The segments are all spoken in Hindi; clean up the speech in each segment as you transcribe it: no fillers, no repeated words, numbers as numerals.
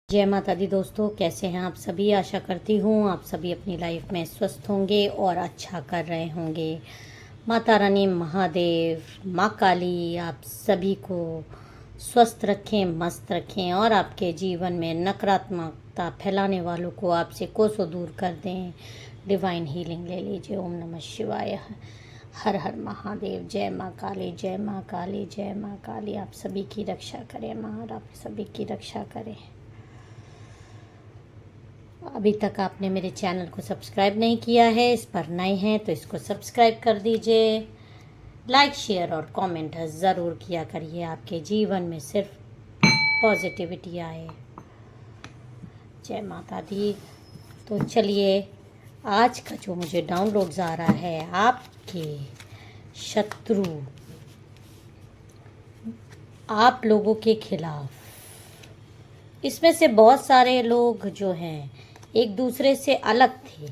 जय माता दी दोस्तों, कैसे हैं आप सभी। आशा करती हूँ आप सभी अपनी लाइफ में स्वस्थ होंगे और अच्छा कर रहे होंगे। माता रानी, महादेव, माँ काली आप सभी को स्वस्थ रखें, मस्त रखें और आपके जीवन में नकारात्मकता फैलाने वालों को आपसे कोसों दूर कर दें। डिवाइन हीलिंग ले लीजिए। ओम नमः शिवाय। हर हर महादेव। जय माँ काली, जय माँ काली, जय माँ काली। आप सभी की रक्षा करें माँ, और आप सभी की रक्षा करें। अभी तक आपने मेरे चैनल को सब्सक्राइब नहीं किया है, इस पर नए हैं तो इसको सब्सक्राइब कर दीजिए। लाइक, शेयर और कमेंट ज़रूर किया करिए। आपके जीवन में सिर्फ पॉजिटिविटी आए। जय माता दी। तो चलिए, आज का जो मुझे डाउनलोड्स आ रहा है, आपके शत्रु आप लोगों के खिलाफ, इसमें से बहुत सारे लोग जो हैं एक दूसरे से अलग थे,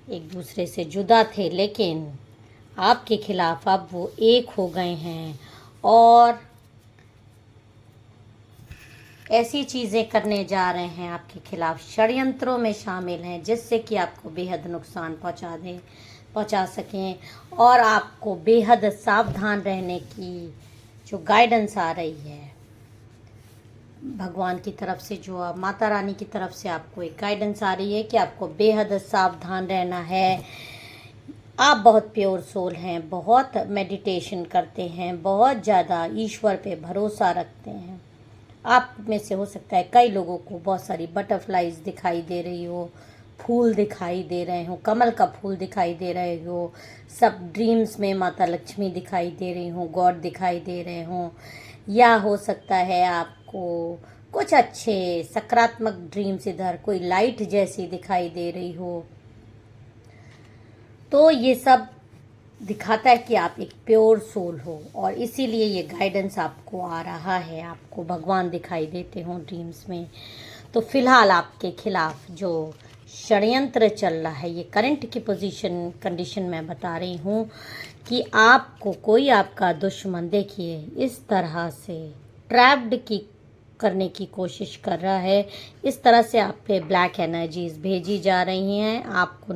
एक दूसरे से जुदा थे, लेकिन आपके खिलाफ अब वो एक हो गए हैं और ऐसी चीज़ें करने जा रहे हैं, आपके खिलाफ षड्यंत्रों में शामिल हैं जिससे कि आपको बेहद नुकसान पहुंचा सकें। और आपको बेहद सावधान रहने की जो गाइडेंस आ रही है भगवान की तरफ से, जो माता रानी की तरफ से आपको एक गाइडेंस आ रही है कि आपको बेहद सावधान रहना है। आप बहुत प्योर सोल हैं, बहुत मेडिटेशन करते हैं, बहुत ज़्यादा ईश्वर पे भरोसा रखते हैं। आप में से हो सकता है कई लोगों को बहुत सारी बटरफ्लाइज दिखाई दे रही हो, फूल दिखाई दे रहे हो, कमल का फूल दिखाई दे रहे हो, सब ड्रीम्स में माता लक्ष्मी दिखाई दे रही हो, गॉड दिखाई दे रहे हो, या हो सकता है आपको कुछ अच्छे सकारात्मक ड्रीम्स इधर कोई लाइट जैसी दिखाई दे रही हो। तो ये सब दिखाता है कि आप एक प्योर सोल हो और इसीलिए ये गाइडेंस आपको आ रहा है, आपको भगवान दिखाई देते हो ड्रीम्स में। तो फिलहाल आपके खिलाफ जो षड्यंत्र चल रहा है, ये करंट की कंडीशन मैं बता रही हूँ कि आपको कोई आपका दुश्मन, देखिए, इस तरह से ट्रैप्ड करने की कोशिश कर रहा है। इस तरह से आप पे ब्लैक एनर्जीज भेजी जा रही हैं आपको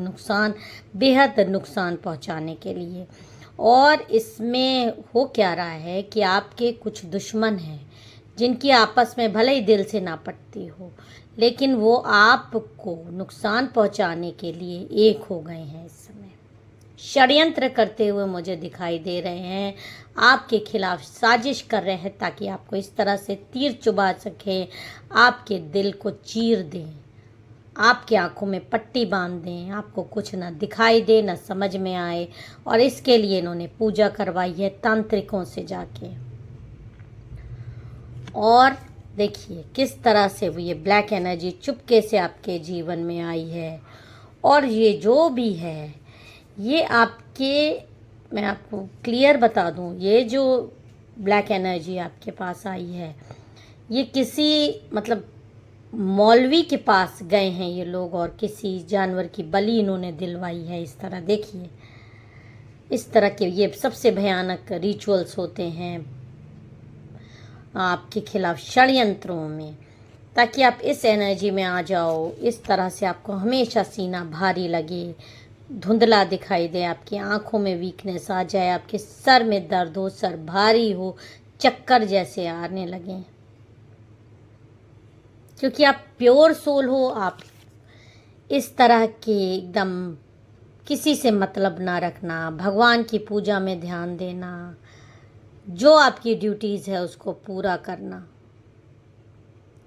बेहद नुकसान पहुंचाने के लिए। और इसमें हो क्या रहा है कि आपके कुछ दुश्मन हैं जिनकी आपस में भले ही दिल से ना पटती हो, लेकिन वो आपको नुकसान पहुंचाने के लिए एक हो गए हैं। इस समय षड्यंत्र करते हुए मुझे दिखाई दे रहे हैं, आपके खिलाफ साजिश कर रहे हैं ताकि आपको इस तरह से तीर चुभा सकें, आपके दिल को चीर दें, आपकी आंखों में पट्टी बांध दें, आपको कुछ ना दिखाई दे, ना समझ में आए। और इसके लिए इन्होंने पूजा करवाई है तांत्रिकों से जाके। और देखिए किस तरह से वो ये ब्लैक एनर्जी चुपके से आपके जीवन में आई है। और ये जो भी है, ये मैं आपको क्लियर बता दूं, ये जो ब्लैक एनर्जी आपके पास आई है, ये किसी मौलवी के पास गए हैं ये लोग और किसी जानवर की बलि इन्होंने दिलवाई है। इस तरह देखिए, इस तरह के ये सबसे भयानक रिचुअल्स होते हैं आपके खिलाफ षड्यंत्रों में, ताकि आप इस एनर्जी में आ जाओ। इस तरह से आपको हमेशा सीना भारी लगे, धुंधला दिखाई दे, आपकी आंखों में वीकनेस आ जाए, आपके सर में दर्द हो, सर भारी हो, चक्कर जैसे आने लगे। क्योंकि आप प्योर सोल हो, आप इस तरह के एकदम किसी से मतलब ना रखना, भगवान की पूजा में ध्यान देना, जो आपकी ड्यूटीज़ है उसको पूरा करना।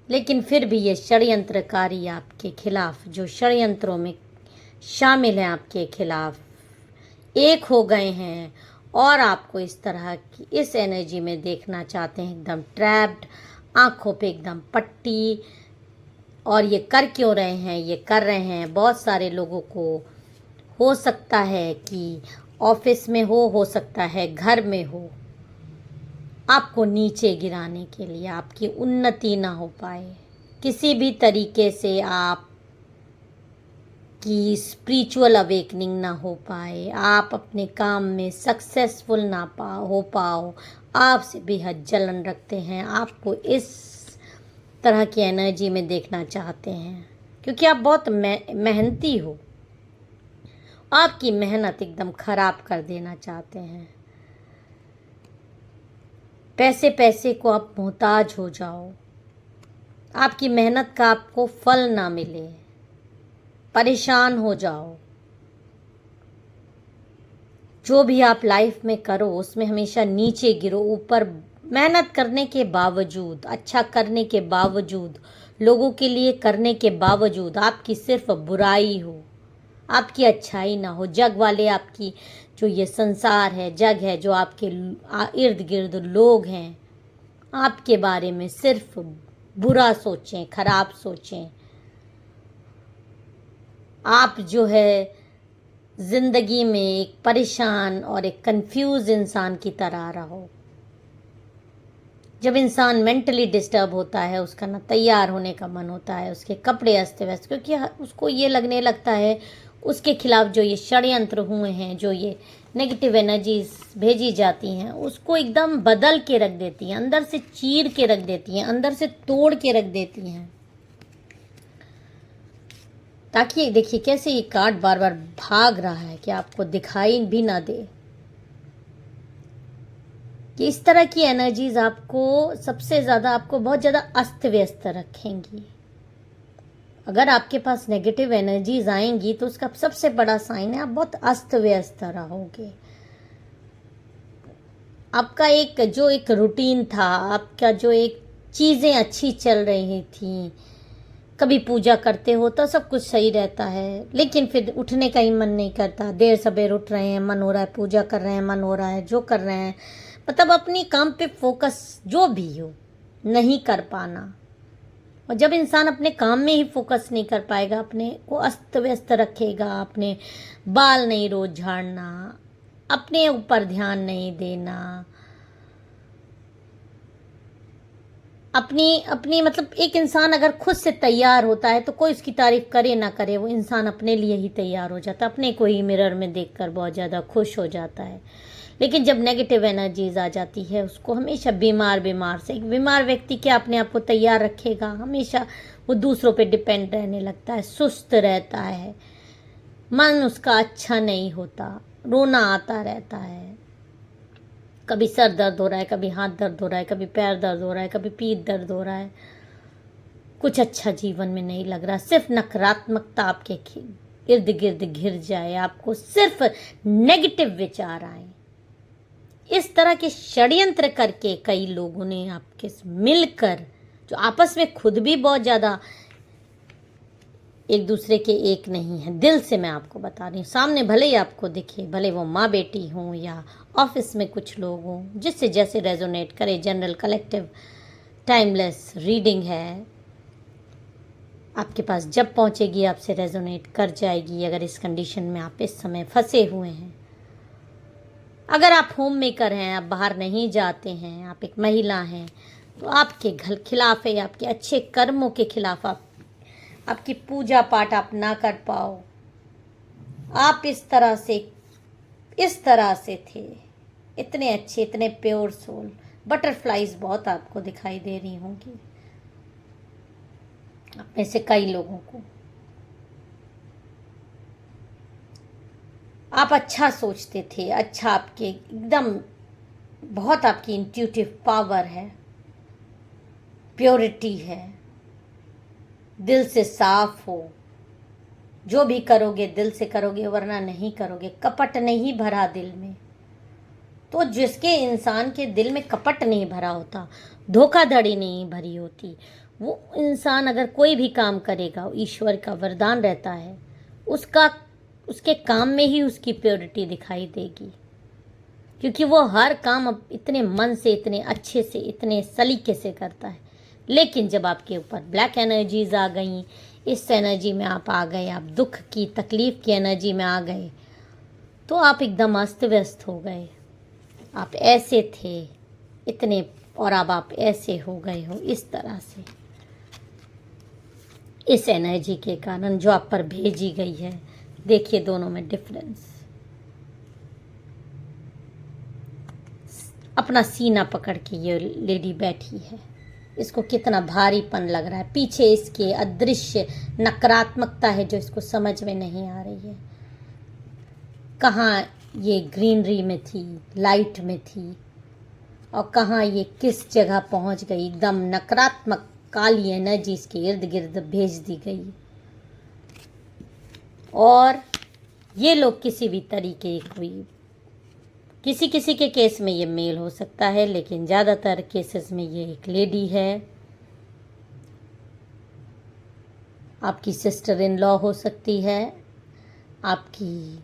लेकिन फिर भी ये षड्यंत्रकारी आपके खिलाफ, जो षड्यंत्रों में शामिल हैं आपके खिलाफ, एक हो गए हैं और आपको इस तरह की इस एनर्जी में देखना चाहते हैं, एकदम ट्रैप्ड, आंखों पे एकदम पट्टी। और ये कर क्यों रहे हैं? ये कर रहे हैं, बहुत सारे लोगों को हो सकता है कि ऑफिस में हो सकता है घर में हो, आपको नीचे गिराने के लिए, आपकी उन्नति ना हो पाए, किसी भी तरीके से आप की स्पिरिचुअल अवेकनिंग ना हो पाए, आप अपने काम में सक्सेसफुल ना हो पाओ, आपसे बेहद जलन रखते हैं, आपको इस तरह की एनर्जी में देखना चाहते हैं, क्योंकि आप बहुत मेहनती हो। आपकी मेहनत एकदम खराब कर देना चाहते हैं। पैसे पैसे को आप मोहताज हो जाओ, आपकी मेहनत का आपको फल ना मिले, परेशान हो जाओ। जो भी आप लाइफ में करो उसमें हमेशा नीचे गिरो, ऊपर मेहनत करने के बावजूद, अच्छा करने के बावजूद, लोगों के लिए करने के बावजूद आपकी सिर्फ बुराई हो, आपकी अच्छाई ना हो। जग वाले, आपकी जो ये संसार है, जग है, जो आपके इर्द गिर्द लोग हैं, आपके बारे में सिर्फ बुरा सोचें, खराब सोचें। आप जो है जिंदगी में एक परेशान और एक कंफ्यूज इंसान की तरह रहो। जब इंसान मेंटली डिस्टर्ब होता है, उसका ना तैयार होने का मन होता है, उसके कपड़े अस्त व्यस्त, क्योंकि उसको ये लगने लगता है उसके खिलाफ जो ये षड्यंत्र हुए हैं, जो ये नेगेटिव एनर्जीज भेजी जाती हैं, उसको एकदम बदल के रख देती हैं, अंदर से चीर के रख देती हैं, अंदर से तोड़ के रख देती हैं। ताकि देखिए कैसे ये कार्ड बार बार भाग रहा है कि आपको दिखाई भी ना दे कि इस तरह की एनर्जीज आपको सबसे ज़्यादा, आपको बहुत ज़्यादा अस्त व्यस्त रखेंगी। अगर आपके पास नेगेटिव एनर्जीज आएंगी तो उसका सबसे बड़ा साइन है आप बहुत अस्त व्यस्त रहोगे। आपका एक रूटीन था, आपका जो एक चीज़ें अच्छी चल रही थी, कभी पूजा करते हो तो सब कुछ सही रहता है, लेकिन फिर उठने का ही मन नहीं करता, देर सवेर उठ रहे हैं, मन हो रहा है, पूजा कर रहे हैं, मन हो रहा है, जो कर रहे हैं, मतलब अपनी काम पे फोकस जो भी हो, नहीं कर पाना। और जब इंसान अपने काम में ही फोकस नहीं कर पाएगा, अपने को अस्त व्यस्त रखेगा, अपने बाल नहीं रोज झाड़ना, अपने ऊपर ध्यान नहीं देना, अपनी अपनी मतलब एक इंसान अगर खुद से तैयार होता है तो कोई उसकी तारीफ करे ना करे, वो इंसान अपने लिए ही तैयार हो जाता है, अपने को ही मिरर में देखकर बहुत ज़्यादा खुश हो जाता है। लेकिन जब नेगेटिव एनर्जीज आ जाती है, उसको हमेशा बीमार से, एक बीमार व्यक्ति क्या अपने आप को तैयार रखेगा, हमेशा वो दूसरों पे डिपेंड रहने लगता है, सुस्त रहता है, मन उसका अच्छा नहीं होता, रोना आता रहता है, कभी सर दर्द हो रहा है, कभी हाथ दर्द हो रहा है, कभी पैर दर्द हो रहा है, कभी पीठ दर्द हो रहा है, कुछ अच्छा जीवन में नहीं लग रहा, सिर्फ नकारात्मकता आपके इर्द गिर्द घिर जाए, आपको सिर्फ नेगेटिव विचार आए। इस तरह के षड्यंत्र करके कई लोगों ने आपके मिलकर, जो आपस में खुद भी बहुत ज़्यादा एक दूसरे के एक नहीं है, दिल से मैं आपको बता रही हूँ, सामने भले ही आपको दिखे, भले वो माँ बेटी हों या ऑफिस में कुछ लोग हों, जिससे जैसे रेजोनेट करे। जनरल कलेक्टिव टाइमलेस रीडिंग है, आपके पास जब पहुँचेगी आपसे रेजोनेट कर जाएगी। अगर इस कंडीशन में आप इस समय फंसे हुए हैं, अगर आप होम मेकर हैं, आप बाहर नहीं जाते हैं, आप एक महिला हैं, तो आपके खिलाफ है, आपके अच्छे कर्मों के खिलाफ, आपकी पूजा पाठ आप ना कर पाओ, आप इस तरह से थे, इतने अच्छे, इतने प्योर सोल। बटरफ्लाईज बहुत आपको दिखाई दे रही होंगी, आप में से कई लोगों को। आप अच्छा सोचते थे, अच्छा, आपके एकदम बहुत आपकी इंट्यूटिव पावर है, प्योरिटी है, दिल से साफ हो, जो भी करोगे दिल से करोगे, वरना नहीं करोगे। कपट नहीं भरा दिल में, तो जिसके इंसान के दिल में कपट नहीं भरा होता, धोखाधड़ी नहीं भरी होती, वो इंसान अगर कोई भी काम करेगा, ईश्वर का वरदान रहता है, उसके काम में ही उसकी प्योरिटी दिखाई देगी, क्योंकि वो हर काम इतने मन से, इतने अच्छे से, इतने सलीके से करता है। लेकिन जब आपके ऊपर ब्लैक एनर्जीज आ गई, इस एनर्जी में आप आ गए, आप दुख की, तकलीफ की एनर्जी में आ गए, तो आप एकदम अस्त व्यस्त हो गए। आप ऐसे थे इतने, और अब आप ऐसे हो गए हो इस तरह से, इस एनर्जी के कारण जो आप पर भेजी गई है। देखिए दोनों में डिफरेंस। अपना सीना पकड़ के ये लेडी बैठी है, इसको कितना भारीपन लग रहा है, पीछे इसके अदृश्य नकारात्मकता है जो इसको समझ में नहीं आ रही है। कहाँ ये ग्रीनरी में थी, लाइट में थी, और कहाँ ये किस जगह पहुंच गई। एकदम नकारात्मक काली एनर्जी इसके इर्द गिर्द भेज दी गई। और ये लोग किसी भी तरीके कोई किसी किसी के केस में ये मेल हो सकता है, लेकिन ज़्यादातर केसेस में ये एक लेडी है। आपकी सिस्टर इन लॉ हो सकती है, आपकी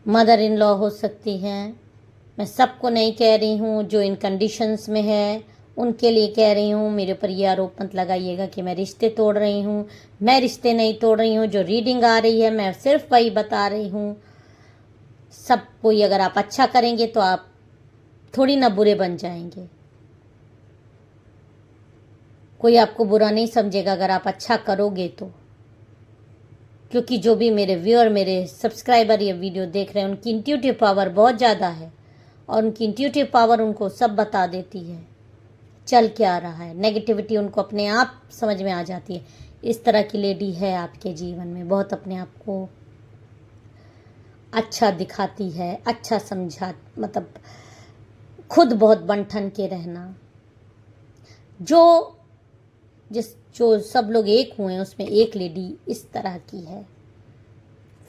मदर इन लॉ हो सकती हैं। मैं सबको नहीं कह रही हूँ, जो इन कंडीशंस में है उनके लिए कह रही हूँ। मेरे ऊपर ये आरोप मत लगाइएगा कि मैं रिश्ते तोड़ रही हूँ। मैं रिश्ते नहीं तोड़ रही हूँ। जो रीडिंग आ रही है मैं सिर्फ वही बता रही हूँ। सब कोई अगर आप अच्छा करेंगे तो आप थोड़ी ना बुरे बन जाएंगे। कोई आपको बुरा नहीं समझेगा अगर आप अच्छा करोगे तो, क्योंकि जो भी मेरे व्यूअर, मेरे सब्सक्राइबर ये वीडियो देख रहे हैं, उनकी इंट्यूटिव पावर बहुत ज़्यादा है और उनकी इंट्यूटिव पावर उनको सब बता देती है चल क्या रहा है। नेगेटिविटी उनको अपने आप समझ में आ जाती है। इस तरह की लेडी है आपके जीवन में, बहुत अपने आप को अच्छा दिखाती है, अच्छा समझा, मतलब खुद बहुत बन-ठन के रहना। जो सब लोग एक हुए हैं उसमें एक लेडी इस तरह की है,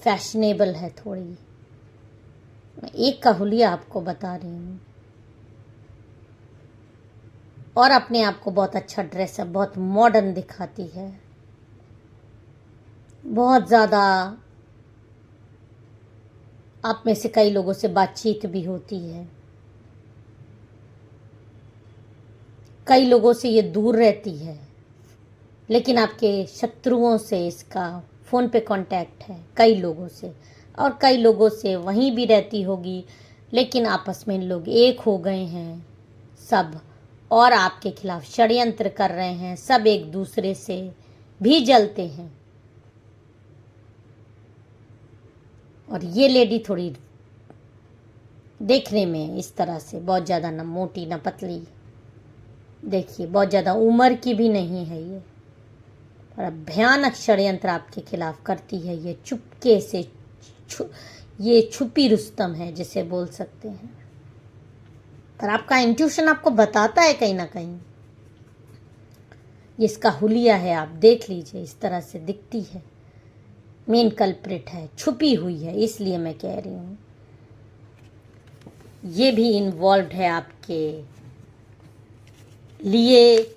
फैशनेबल है थोड़ी। मैं एक का हुलिया आपको बता रही हूँ। और अपने आप को बहुत अच्छा ड्रेसअप, बहुत मॉडर्न दिखाती है। बहुत ज़्यादा आप में से कई लोगों से बातचीत भी होती है। कई लोगों से ये दूर रहती है, लेकिन आपके शत्रुओं से इसका फ़ोन पे कांटेक्ट है कई लोगों से, और कई लोगों से वहीं भी रहती होगी, लेकिन आपस में लोग एक हो गए हैं सब, और आपके खिलाफ षड्यंत्र कर रहे हैं। सब एक दूसरे से भी जलते हैं। और ये लेडी थोड़ी देखने में इस तरह से बहुत ज़्यादा ना मोटी ना पतली, देखिए बहुत ज़्यादा उम्र की भी नहीं है ये, और भयानक षड्यंत्र आपके खिलाफ करती है। ये चुपके से ये छुपी रुस्तम है जिसे बोल सकते हैं। पर आपका इंट्यूशन आपको बताता है कहीं ना कहीं। ये इसका हुलिया है, आप देख लीजिए, इस तरह से दिखती है। मेन कल्प्रिट है, छुपी हुई है, इसलिए मैं कह रही हूँ। ये भी इन्वॉल्व्ड है आपके लिए,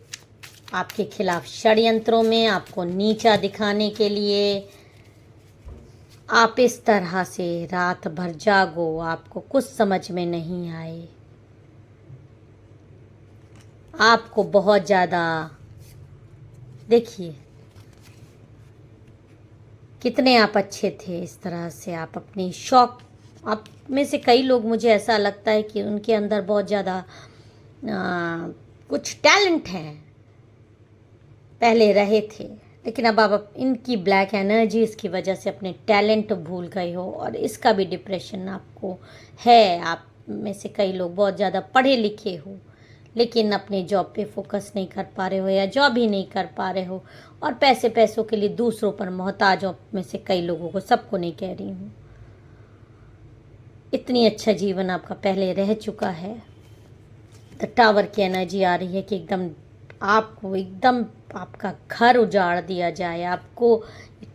आपके खिलाफ षड्यंत्रों में, आपको नीचा दिखाने के लिए। आप इस तरह से रात भर जागो, आपको कुछ समझ में नहीं आए। आपको बहुत ज़्यादा, देखिए कितने आप अच्छे थे। इस तरह से आप अपनी शौक, आप में से कई लोग, मुझे ऐसा लगता है कि उनके अंदर बहुत ज़्यादा कुछ टैलेंट हैं, पहले रहे थे, लेकिन अब आप इनकी ब्लैक एनर्जीज़ की वजह से अपने टैलेंट भूल गए हो, और इसका भी डिप्रेशन आपको है। आप में से कई लोग बहुत ज़्यादा पढ़े लिखे हो, लेकिन अपने जॉब पे फोकस नहीं कर पा रहे हो, या जॉब ही नहीं कर पा रहे हो, और पैसों के लिए दूसरों पर मोहताज हो। में से कई लोगों को, सबको नहीं कह रही हूँ। इतनी अच्छा जीवन आपका पहले रह चुका है। द टावर की एनर्जी आ रही है कि एकदम आपको, एकदम आपका घर उजाड़ दिया जाए। आपको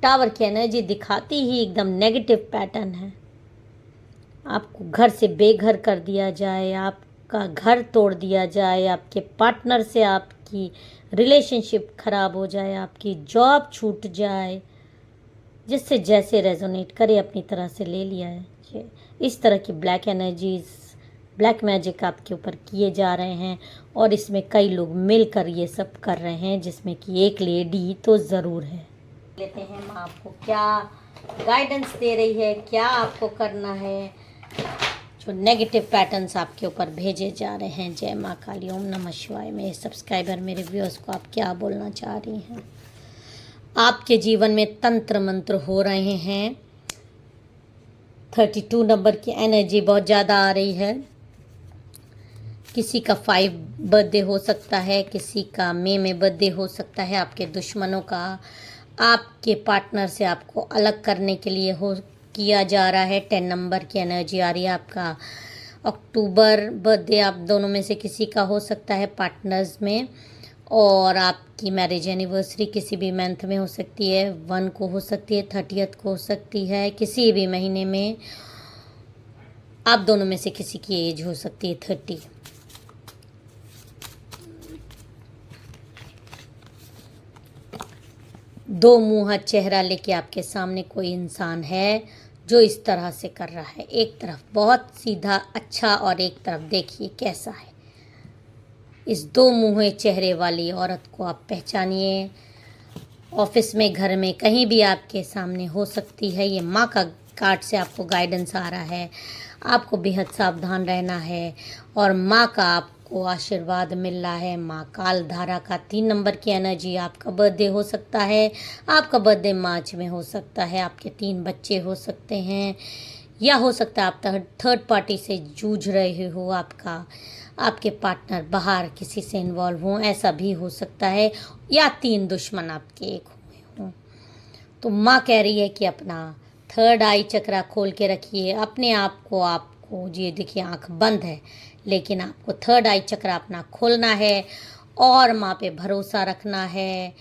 टावर की एनर्जी दिखाती ही एकदम नेगेटिव पैटर्न है। आपको घर से बेघर कर दिया जाए, आपका घर तोड़ दिया जाए, आपके पार्टनर से आपकी रिलेशनशिप खराब हो जाए, आपकी जॉब छूट जाए, जिससे जैसे रेजोनेट करे अपनी तरह से ले लिया है। इस तरह की ब्लैक एनर्जीज, ब्लैक मैजिक आपके ऊपर किए जा रहे हैं, और इसमें कई लोग मिलकर ये सब कर रहे हैं, जिसमें कि एक लेडी तो ज़रूर है। लेते हैं माँ आपको क्या गाइडेंस दे रही है, क्या आपको करना है। जो नेगेटिव पैटर्न्स आपके ऊपर भेजे जा रहे हैं। जय माँ काली, ओम नमः शिवाय। मेरे सब्सक्राइबर, मेरे व्यूअर्स को आप क्या बोलना चाह रही हैं। आपके जीवन में तंत्र मंत्र हो रहे हैं। 32 नंबर की एनर्जी बहुत ज़्यादा आ रही है। किसी का 5 बर्थडे हो सकता है, किसी का मई में बर्थडे हो सकता है, आपके दुश्मनों का आपके पार्टनर से आपको अलग करने के लिए किया जा रहा है। 10 नंबर की एनर्जी आ रही है। आपका अक्टूबर बर्थडे आप दोनों में से किसी का हो सकता है पार्टनर्स में, और आपकी मैरिज एनिवर्सरी किसी भी मंथ में हो सकती है, 1 को हो सकती है, 30th को हो सकती है, किसी भी महीने में आप दोनों में से किसी की एज हो सकती है 30। दो मुंहा चेहरा लेके आपके सामने कोई इंसान है जो इस तरह से कर रहा है। एक तरफ बहुत सीधा अच्छा और एक तरफ देखिए कैसा है। इस दो मुंहे चेहरे वाली औरत को आप पहचानिए। ऑफिस में, घर में, कहीं भी आपके सामने हो सकती है। ये माँ का कार्ड से आपको गाइडेंस आ रहा है। आपको बेहद सावधान रहना है और माँ का आपको आशीर्वाद मिल रहा है। माँ कालधारा का 3 नंबर की एनर्जी। आपका बर्थडे हो सकता है, आपका बर्थडे मार्च में हो सकता है, आपके 3 बच्चे हो सकते हैं, या हो सकता है आप थर्ड पार्टी से जूझ रहे हो। आपके पार्टनर बाहर किसी से इन्वॉल्व हों, ऐसा भी हो सकता है, या 3 दुश्मन आपके एक हुए हों। तो माँ कह रही है कि अपना थर्ड आई चक्रा खोल के रखिए अपने आपको ये देखिए आंख बंद है, लेकिन आपको थर्ड आई चक्रा अपना खोलना है और माँ पे भरोसा रखना है।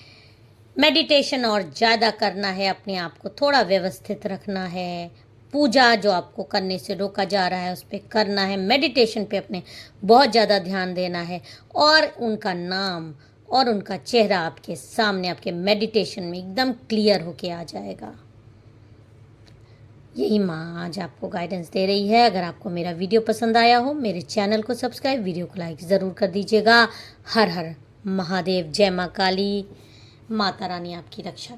मेडिटेशन और ज़्यादा करना है, अपने आप को थोड़ा व्यवस्थित रखना है। पूजा जो आपको करने से रोका जा रहा है उस पर करना है। मेडिटेशन पे अपने बहुत ज़्यादा ध्यान देना है और उनका नाम और उनका चेहरा आपके सामने आपके मेडिटेशन में एकदम क्लियर होके आ जाएगा। यही माँ आज आपको गाइडेंस दे रही है। अगर आपको मेरा वीडियो पसंद आया हो, मेरे चैनल को सब्सक्राइब, वीडियो को लाइक ज़रूर कर दीजिएगा। हर हर महादेव, जय माँ काली, माता रानी आपकी रक्षा